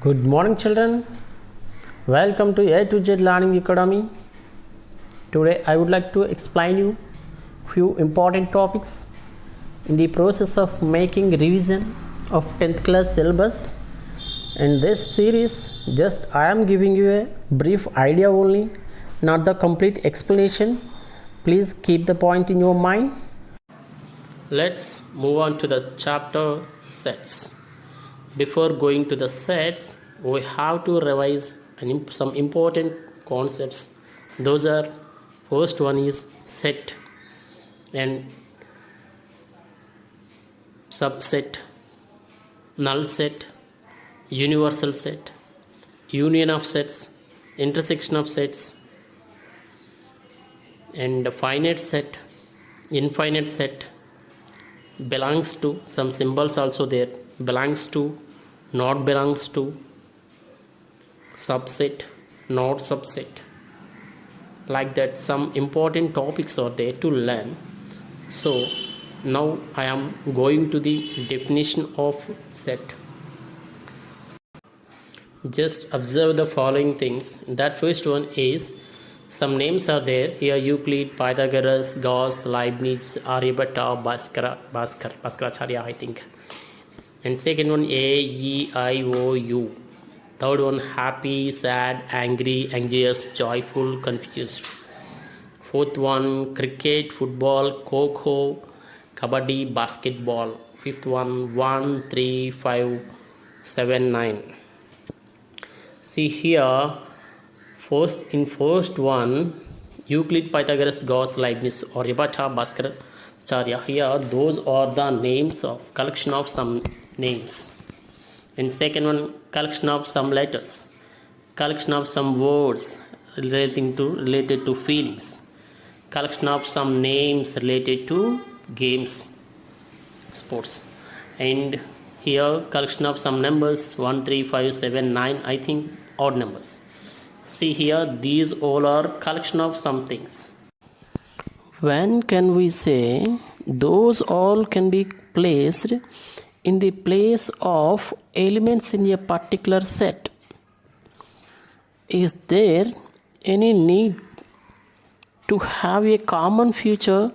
Good morning, children. Welcome to A to Z Learning Academy. Today, I would like to explain you few important topics in the process of making revision of 10th class syllabus. In this series, just I am giving you a brief idea only, not the complete explanation. Please keep the point in your mind. Let's move on to the chapter sets. Before going to the sets, we have to revise some important concepts. Those are, first one is set and subset, null set, universal set, union of sets, intersection of sets, and finite set, infinite set, belongs to, some symbols also there, belongs to, not belongs to, subset, not subset, like that. Some important topics are there to learn. So now I am going to the definition of set. Just observe the following things. That first one is, some names are there here: Euclid, Pythagoras, Gauss, Leibniz, Aryabhatta, Bhaskaracharya, I think. And second one, A, E, I, O, U. Third one, happy, sad, angry, anxious, joyful, confused. Fourth one, cricket, football, kho, kabaddi, basketball. Fifth one, 1, 3, 5, 7, 9. See here, in first one, Euclid, Pythagoras, Gauss, Leibniz, Aryabhatta, Bhaskaracharya. Here, those are the names of collection of some names. And second one, collection of some letters, collection of some words related to feelings, collection of some names related to games, sports. And here, collection of some numbers, 1, 3, 5, 7, 9, I think odd numbers. See here, these all are collection of some things. When can we say those all can be placed in the place of elements in a particular set? Is there any need to have a common feature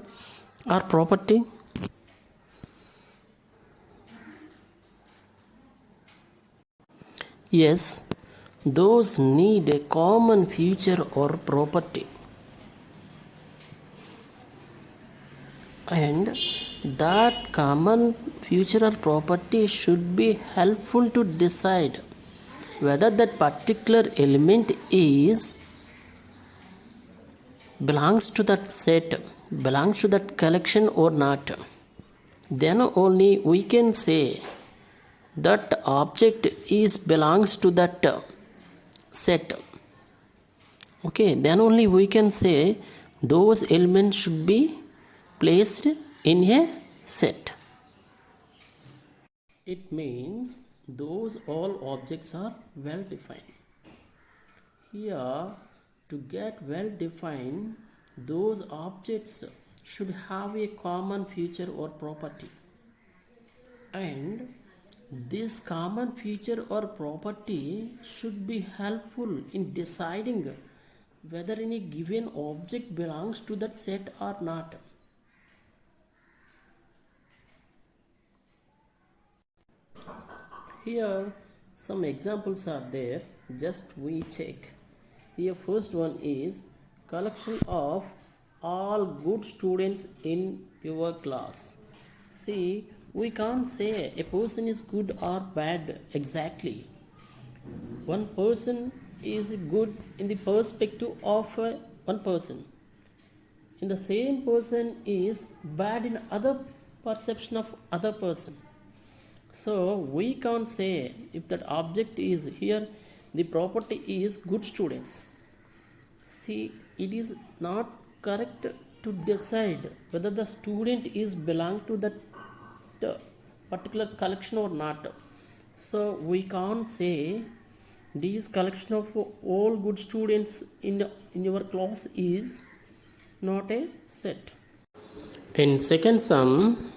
or property? Yes, those need a common feature or property. And that common feature or property should be helpful to decide whether that particular element belongs to that set, belongs to that collection or not. Then only we can say that object belongs to that set. Okay, then only we can say those elements should be placed in a set. It means those all objects are well defined. Here, to get well defined, those objects should have a common feature or property. And this common feature or property should be helpful in deciding whether any given object belongs to that set or not. Here some examples are there, just we check. Here first one is collection of all good students in your class. See, we can't say a person is good or bad exactly. One person is good in the perspective of one person. In the same person is bad in other perception of other person. So we can't say if that object is here, the property is good students. See, it is not correct to decide whether the student is belong to that particular collection or not. So we can't say this collection of all good students in your class is not a set. In second sum,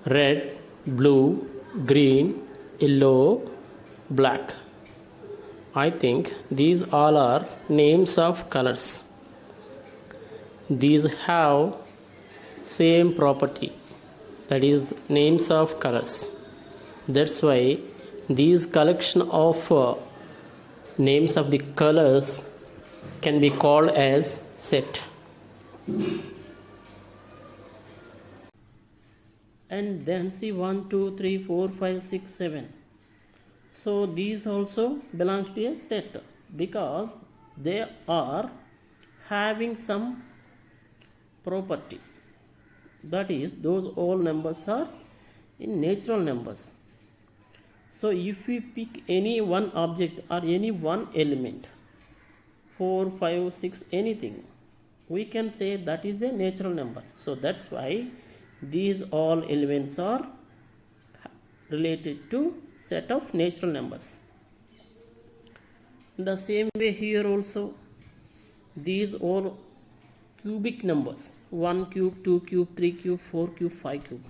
red, blue, green, yellow, black. I think these all are names of colors. These have same property, that is names of colors. That's why these collection of names of the colors can be called as set. And then see 1, 2, 3, 4, 5, 6, 7. So these also belongs to a set because they are having some property. That is, those all numbers are in natural numbers. So if we pick any one object or any one element, 4, 5, 6, anything, we can say that is a natural number. So that's why these all elements are related to set of natural numbers. In the same way here also, these are cubic numbers, 1 cube, 2 cube, 3 cube, 4 cube, 5 cube.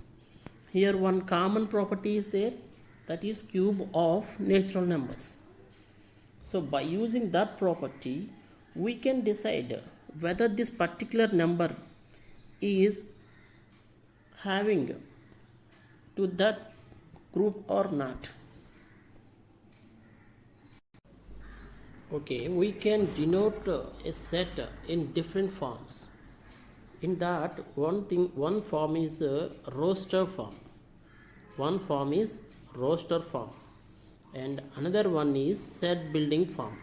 Here one common property is there, that is cube of natural numbers. So by using that property, we can decide whether this particular number is having to that group or not. Okay, we can denote a set in different forms. In that, one form is roster form. One form is roster form, and another one is set building form.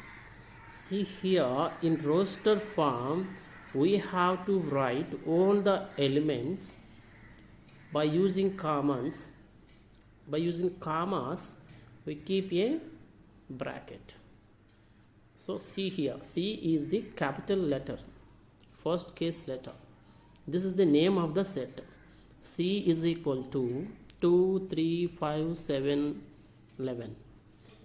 See here, in roster form, we have to write all the elements by using commas. By using commas, we keep a bracket. So see here, C is the capital letter, first case letter. This is the name of the set. C is equal to 2, 3, 5, 7, 11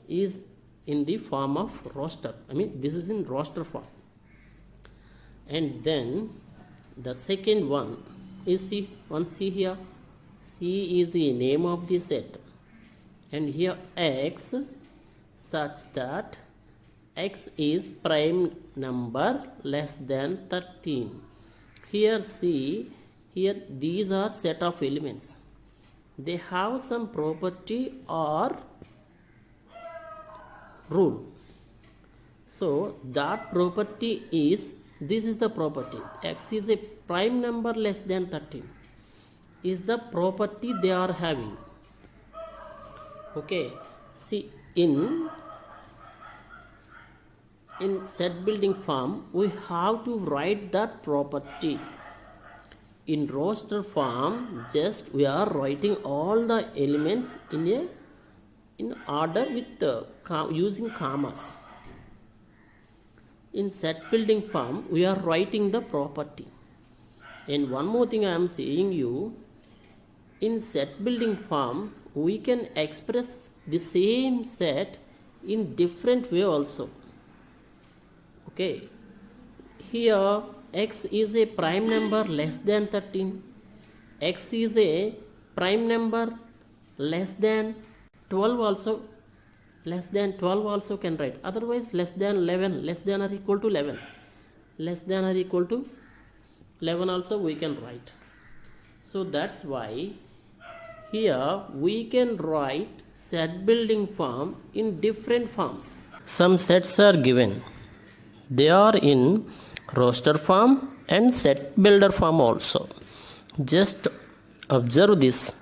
is in the form of roster. This is in roster form. And then the second one is C. See here, C is the name of the set. And here X such that X is prime number less than 13. Here see, here these are set of elements. They have some property or rule. So that property is, this is the property. X is a prime number less than 13 is the property they are having. Okay, see in set building form, we have to write that property. In roster form, just we are writing all the elements in order with using commas. In set building form, we are writing the property. And one more thing I am saying you, in set building form, we can express the same set in different way also. Okay, here X is a prime number less than 13. X is a prime number less than 12 also. Less than 12 also can write. Otherwise less than 11, less than or equal to 11. Less than or equal to 11 also we can write. So that's why here we can write set building form in different forms. Some sets are given. They are in roster form and set builder form also. Just observe this.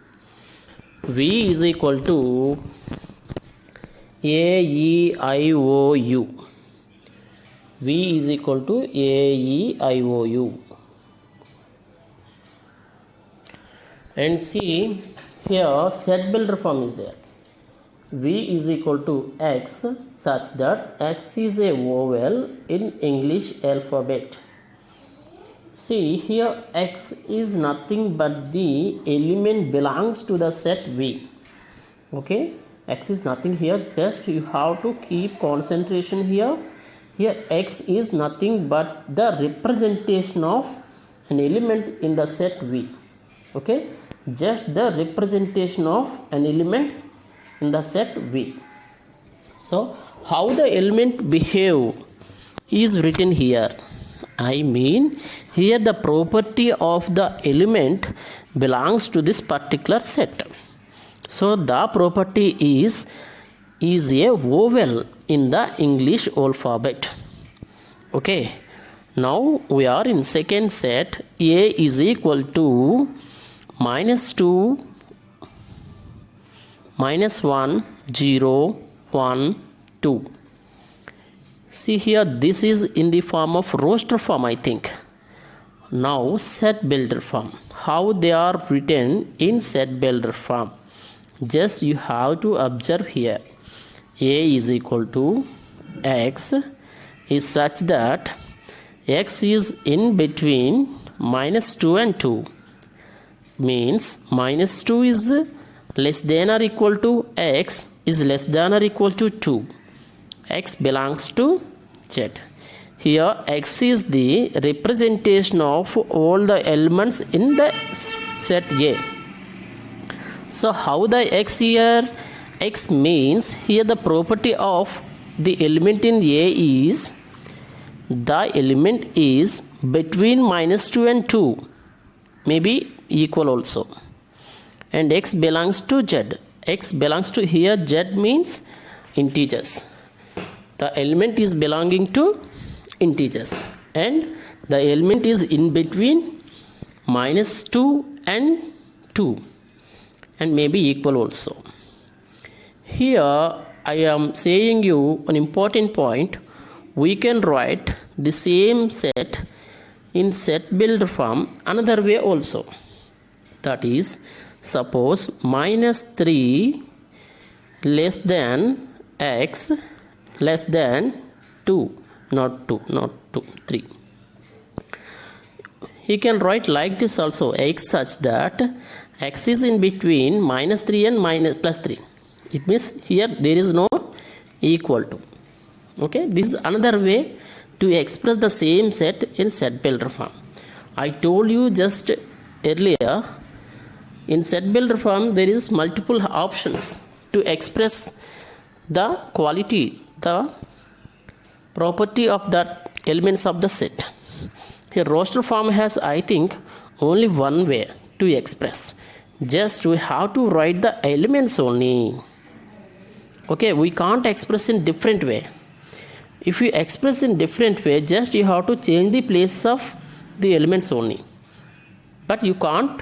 V is equal to A, E, I, O, U. V is equal to A, E, I, O, U. And see here set builder form is there. V is equal to X such that X is a vowel in English alphabet. See here X is nothing but the element belongs to the set V. Okay, X is nothing here, just you have to keep concentration here. Here X is nothing but the representation of an element in the set V. Okay, just the representation of an element in the set V. So how the element behave is written here. I mean, here the property of the element belongs to this particular set. So the property is a vowel in the English alphabet. Okay. Now we are in second set. A is equal to -2, -1, 0, 1, 2. See here, this is in the form of roster form, I think. Now set builder form. How they are written in set builder form? Just you have to observe here. A is equal to x is such that x is in between -2 and 2. Means -2 is less than or equal to x is less than or equal to 2. X belongs to Z. Here x is the representation of all the elements in the set A. So how the x here? X means here the property of the element in A is the element is between -2 and 2, maybe equal also, and x belongs to Z. X belongs to here, Z means integers. The element is belonging to integers and the element is in between -2 and 2 and maybe equal also. Here I am saying you an important point. We can write the same set in set builder form another way also. That is, suppose -3 less than x less than 2, not 2, 3. He can write like this also, x such that x is in between -3 and +3. It means here there is no equal to. Okay, this is another way to express the same set in set builder form. I told you just earlier, in set builder form there is multiple options to express the quality, the property of the elements of the set. Here roster form has, I think, only one way to express. Just we have to write the elements only. Okay, we can't express in different way. If you express in different way, just you have to change the place of the elements only. But you can't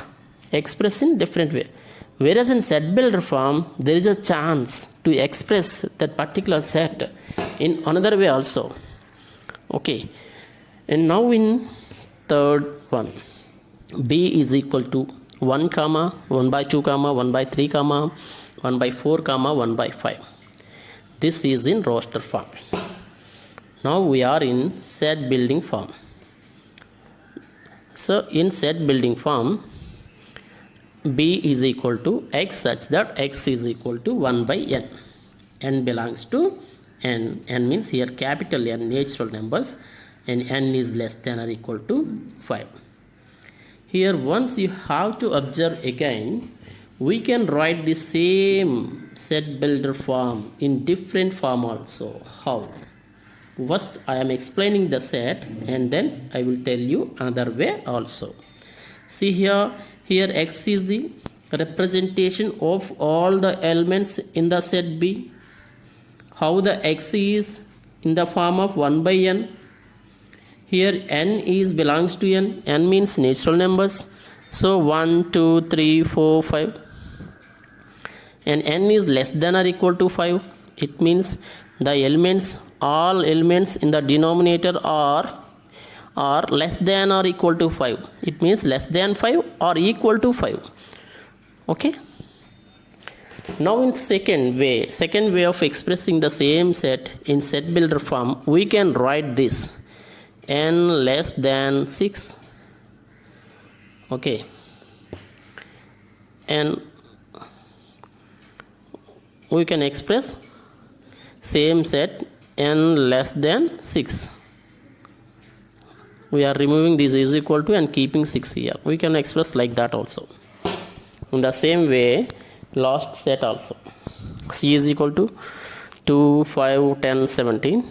express in different way. Whereas in set builder form, there is a chance to express that particular set in another way also. Okay. And now in third one, B is equal to 1, 1/2, 1/3, 1/4, 1/5. This is in roster form. Now we are in set building form. So in set building form, B is equal to x such that x is equal to 1/n. N belongs to n. N means here capital N, natural numbers, and n is less than or equal to 5. Here once you have to observe again, we can write the same set builder form in different form also. How? First I am explaining the set and then I will tell you another way also. See here x is the representation of all the elements in the set B. How the x is in the form of 1/n. Here n is belongs to n. N means natural numbers. So 1, 2, 3, 4, 5. And n is less than or equal to 5. It means the elements, all elements in the denominator are less than or equal to 5. It means less than 5 or equal to 5. Okay. Now in second way of expressing the same set in set builder form, we can write this n less than 6. Okay. And we can express same set n less than 6. We are removing this is equal to and keeping 6 here. We can express like that also. In the same way, last set also. C is equal to 2, 5, 10, 17.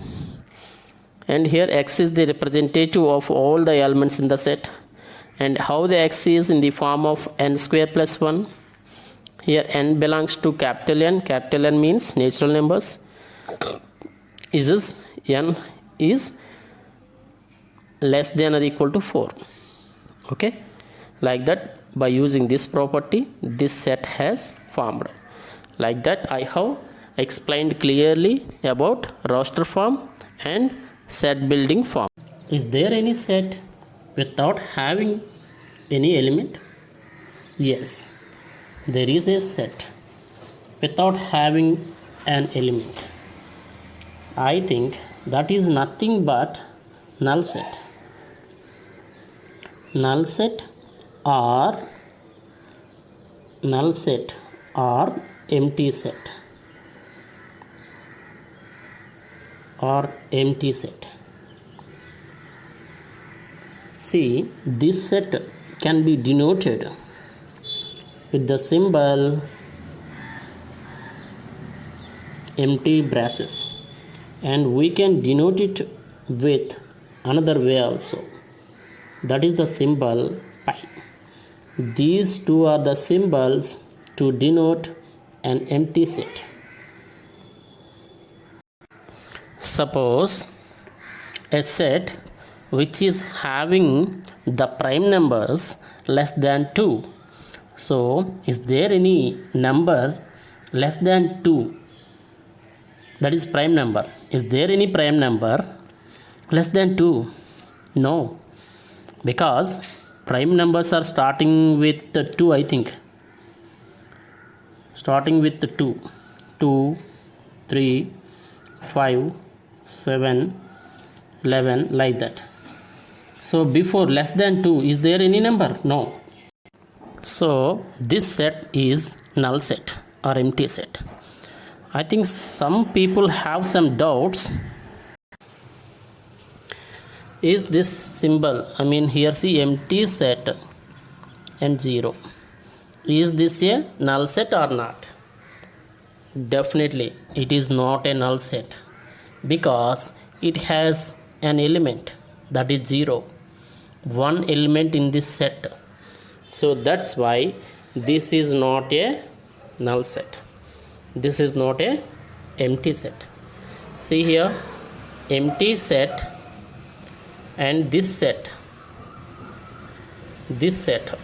And here x is the representative of all the elements in the set. And how the x is in the form of n square plus 1. Here n belongs to capital N. Capital N means natural numbers. N is less than or equal to 4. Okay, like that, by using this property this set has formed. Like that I have explained clearly about roster form and set building form. Is there any set without having any element? Yes, there is a set without having an element. I think that is nothing but null set. Null set or empty set See, this set can be denoted with the symbol empty braces, and we can denote it with another way also, that is the symbol pi. These two are the symbols to denote an empty set. Suppose a set which is having the prime numbers less than 2. So, is there any number less than 2? That is prime number. Is there any prime number less than 2? No, because prime numbers are starting with 2, I think. Starting with 2, 2, 3, 5, 7, 11, like that. So before less than 2, is there any number? No. So this set is null set or empty set. I think some people have some doubts. Is this symbol, I mean here see empty set and 0. Is this a null set or not? Definitely it is not a null set, because it has an element, that is 0. One element in this set. So that's why this is not a null set. This is not a empty set. See here, empty set and this set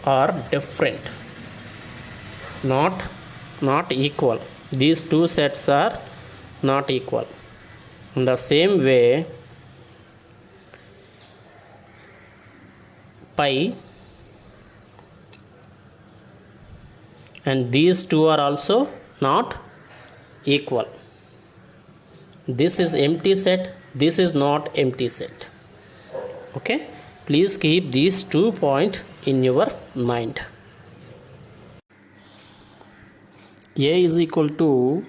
are different, not equal. These two sets are not equal. In the same way, pi and these two are also not equal. This is empty set, this is not empty set. Okay, please keep these 2 points in your mind. A is equal to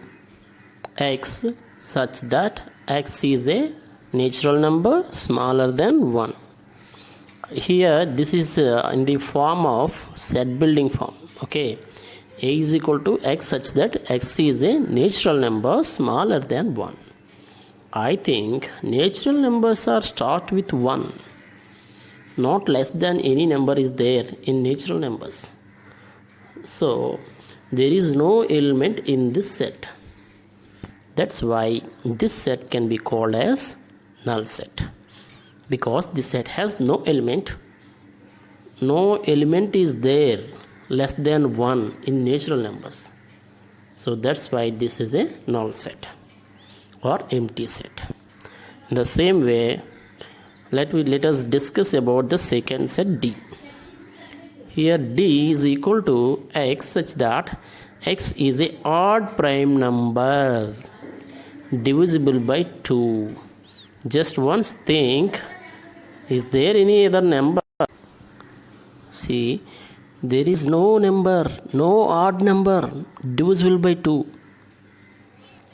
x such that x is a natural number smaller than 1. Here this is in the form of set building form. Okay, a is equal to x such that x is a natural number smaller than 1. I think natural numbers are start with 1. Not less than any number is there in natural numbers. So there is no element in this set. That's why this set can be called as null set, because this set has no element. No element is there less than 1 in natural numbers. So that's why this is a null set or empty set. In the same way, let us discuss about the second set D. Here D is equal to x such that x is a odd prime number divisible by 2. Just once think, is there any other number? See, there is no number, no odd number divisible by 2.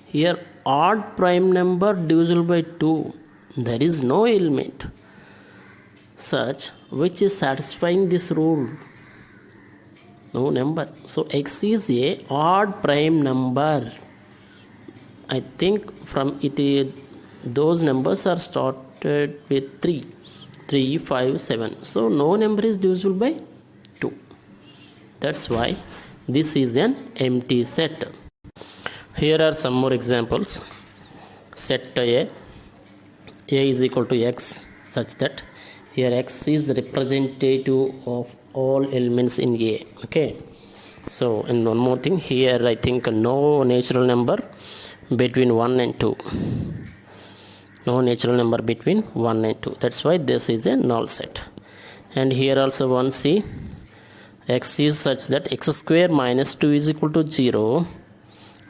Here odd prime number divisible by 2. There is no element such which is satisfying this rule. No number. So x is a odd prime number. I think from it those numbers are started with 3, 3, 5, 7. So no number is divisible by 2. That's why this is an empty set. Here are some more examples. Set A is equal to x such that here x is representative of all elements in A. Okay. So, and one more thing, here I think no natural number between 1 and 2. No natural number between 1 and 2. That's why this is a null set. And here also one C, x is such that x square minus 2 is equal to 0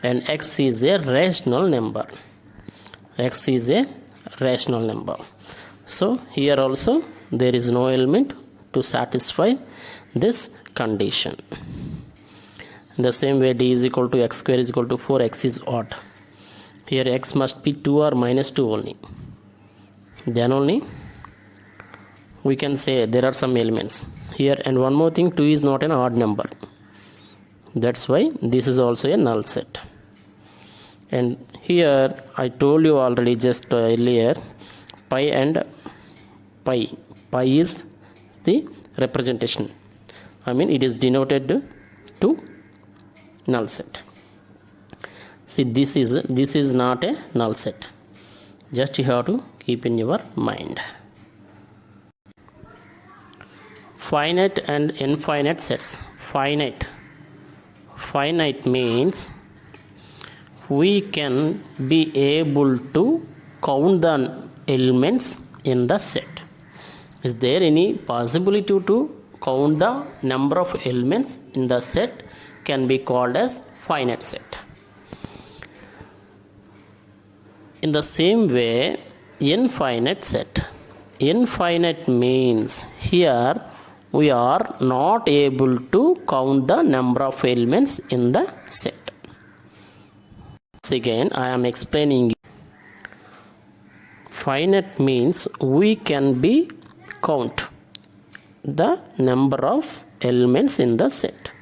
and x is a rational number. X is a rational number. So here also there is no element to satisfy this condition. In the same way, d is equal to x square is equal to 4, x is odd. Here x must be 2 or minus 2 only. Then only we can say there are some elements here. And one more thing, 2 is not an odd number. That's why this is also a null set. And here I told you already just earlier, pi and pi. Pi is the representation. I mean it is denoted to null set. See, this is not a null set. Just you have to keep in your mind. Finite and infinite sets. Finite means we can be able to count the elements in the set. Is there any possibility to count the number of elements in the set? Can be called as finite set. In the same way, infinite set. Infinite means here we are not able to count the number of elements in the set. Once again, I am explaining. Finite means we can be count the number of elements in the set.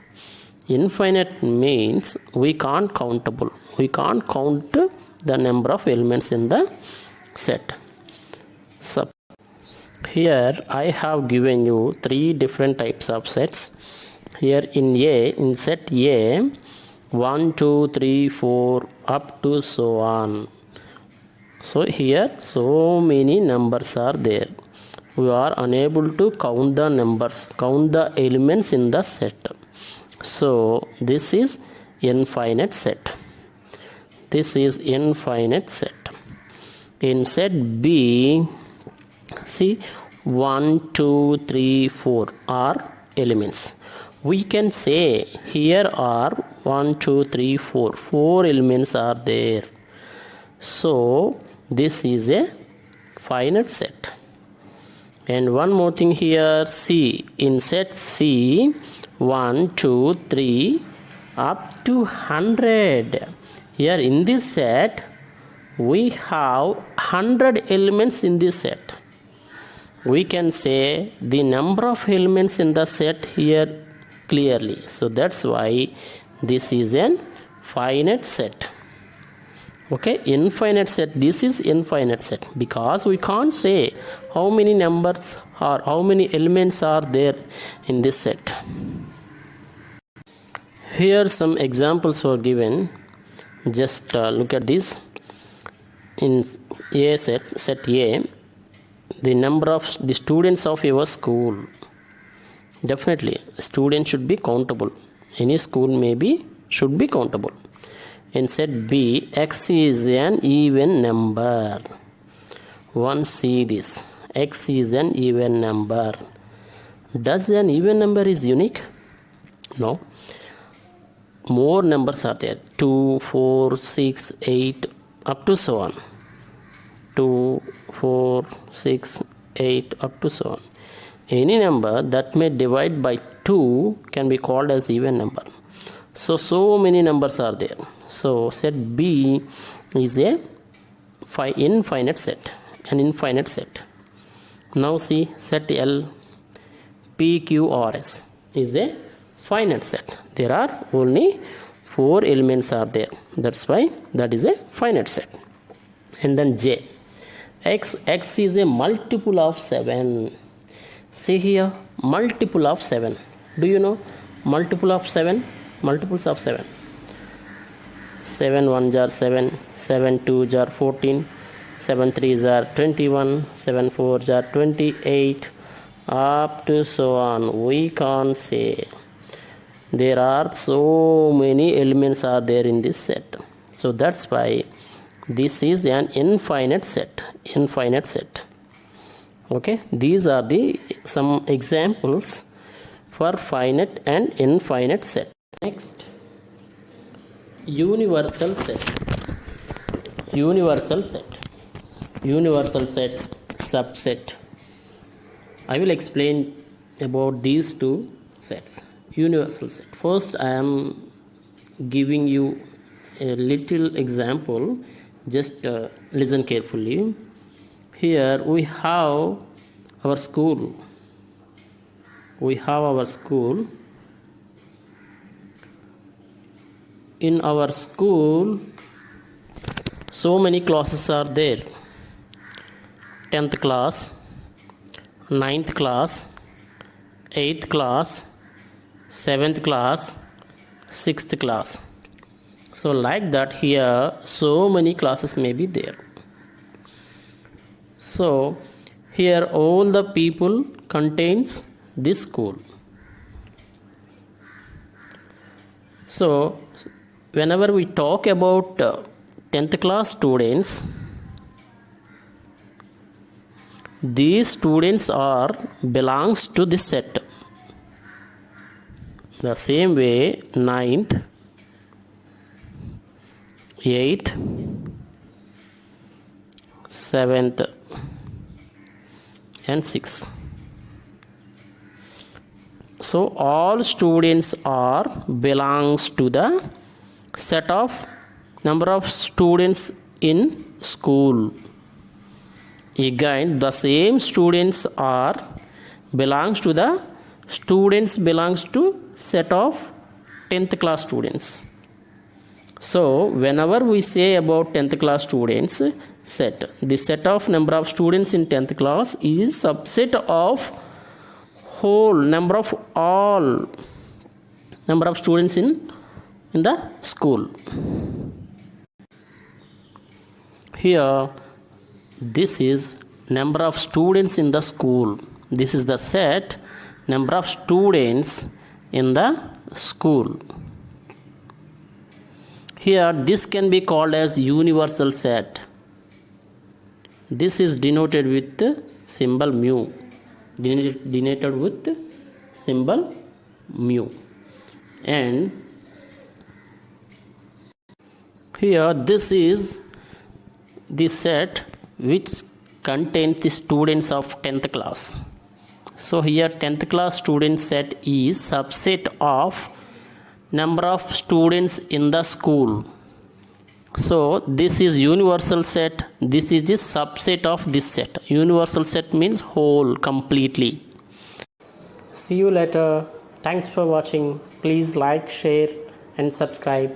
Infinite means we can't countable. We can't count the number of elements in the set. So here I have given you 3 different types of sets. Here in set A, 1, 2, 3, 4 up to so on. So here so many numbers are there. We are unable to count the numbers, count the elements in the set. So this is infinite set. This is infinite set. In set B, see 1, 2, 3, 4 are elements. We can say here are 1, 2, 3, 4. 4 elements are there. So this is a finite set. And one more thing here, C. In set C, 1, 2, 3 up to 100. Here in this set, we have 100 elements in this set. We can say the number of elements in the set here clearly. So that's why this is an finite set. Okay, infinite set. This is infinite set because we can't say how many numbers or how many elements are there in this set. Here some examples were given. Just look at this. In A set A, the number of the students of your school. Definitely, students should be countable. Any school should be countable. In set B, x is an even number. One see this. X is an even number. Does an even number is unique? No. More numbers are there. 2, 4, 6, 8, up to so on. 2, 4, 6, 8, up to so on. Any number that may divide by 2 can be called as even number. So many numbers are there. So set B is a infinite set. An infinite set. Now see set L, P, Q, R, S is a finite set. There are only 4 elements are there. That's why that is a finite set. And then J. X is a multiple of 7. See here, multiple of 7. Do you know multiple of 7? Multiples of 7. 7 1s are 7, 7 2s are 14, 7 3s are 21, 7 4s are 28, up to so on. We can't say. There are so many elements are there in this set. So that's why this is an infinite set. Infinite set. Okay, these are the some examples for finite and infinite set. Next, universal set. Universal set. Universal set, subset. I will explain about these two sets. Universal set. First, I am giving you a little example. Just listen carefully. Here we have our school. We have our school. In our school, so many classes are there. 10th class, 9th class, 8th class, 7th class, 6th class. So like that, here so many classes may be there. So here all the people contains this school. So whenever we talk about 10th class students, these students are belongs to this set. The same way 9th, 8th, 7th and 6th. So all students are belongs to the set of number of students in school. Again, the same students are belongs to the students belongs to set of 10th class students. So whenever we say about 10th class students set, the set of number of students in 10th class is subset of whole number of all number of students in the school. Here this is number of students in the school. This is the set number of students in the school. Here this can be called as universal set. This is denoted with the symbol mu. Denoted with symbol mu. And here this is the set which contains the students of 10th class. So here 10th class student set is subset of number of students in the school. So this is universal set. This is the subset of this set. Universal set means whole, completely. See you later. Thanks for watching. Please like, share and subscribe.